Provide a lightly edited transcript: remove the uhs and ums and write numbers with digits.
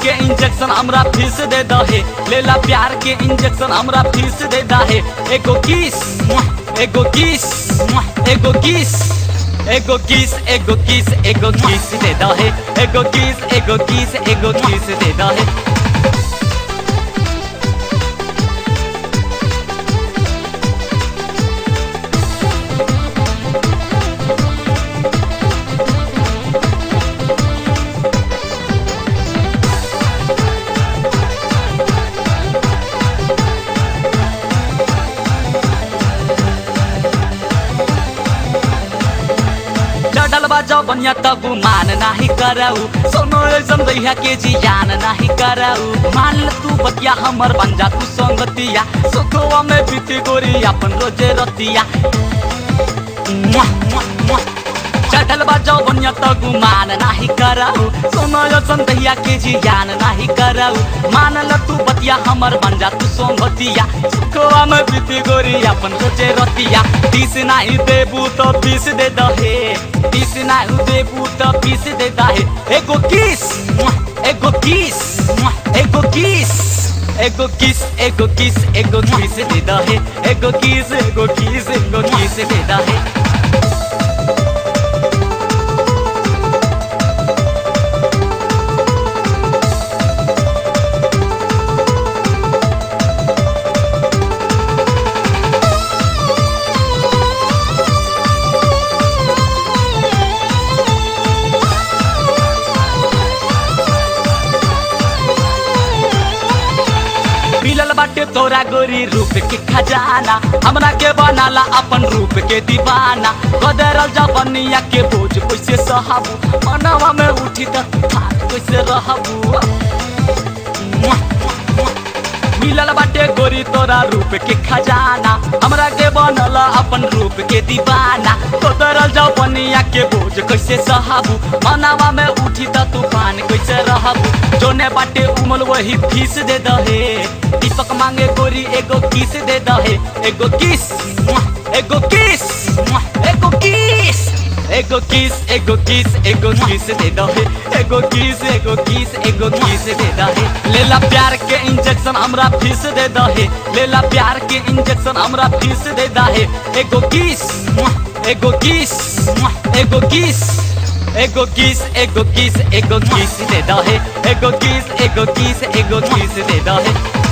के इंजेक्शन हमरा फीस दे दहे, लेला प्यार के इंजेक्शन हमरा फीस दे दहे। एगो किस एगो किस एगो किस एगो किस एगो किस एगो किस दे दहे, एगो किस एगो किस एगो किस दे दहे। डलबा जबनिया तब मान नाही कराऊ, सोनो ऐसन दैया के जियान नाही कराऊ। मान ल तू बतिया हमर बन जा तू संगतिया, सुखवा में बीती गोरी अपन रोजे रतिया। चढ़लबा जबनिया तब मान नाही कराऊ, सोनो ऐसन दैया के जियान नाही कराऊ। मान ल तू बतिया हमर बन जा तू संगतिया, सुखवा में बीती गोरी अपन रोजे रतिया। 30 नाही देबू तो 20 दे दहे, 30 नाही देबू तो 20 दे दहे। एगो किस एगो किस एगो किस एगो किस एगो किस एगो किस दे दहे, एगो किस एगो किस एगो किस दे दहे। मिलल बाटे तोरा गोरी रूप के खजाना, हमरा के बनाला अपन रूप के दीवाना। गदरल जबनिया के बोझ कैसे सहाबू, मनवा में उठी त तूफान कैसे रहबू। मिलल बाटे गोरी तोरा रूप के खजाना, हमरा के बनला अपन रूप के दीवाना। गदरल जबनिया के बोझ कैसे सहाबू, मनवा में उठी त तूफान कैसे रहबू। जोने बाटे उमल वही फीस दे दहे, दीपक मांगे गोरी एगो किस दे दहे। एगो किस एगो किस एगो किस एगो किस एगो किस एगो किस दे दहे, एगो किस एगो किस एगो किस दे दहे। लेला प्यार के इंजेक्शन हमरा फीस दे दहे, लेला प्यार के इंजेक्शन हमरा फीस दे दहे। एगो किस एगो किस एगो किस एगो किस एगो किस एगो किस दे दहे, एगो किस एगो किस एगो किस दे दहे।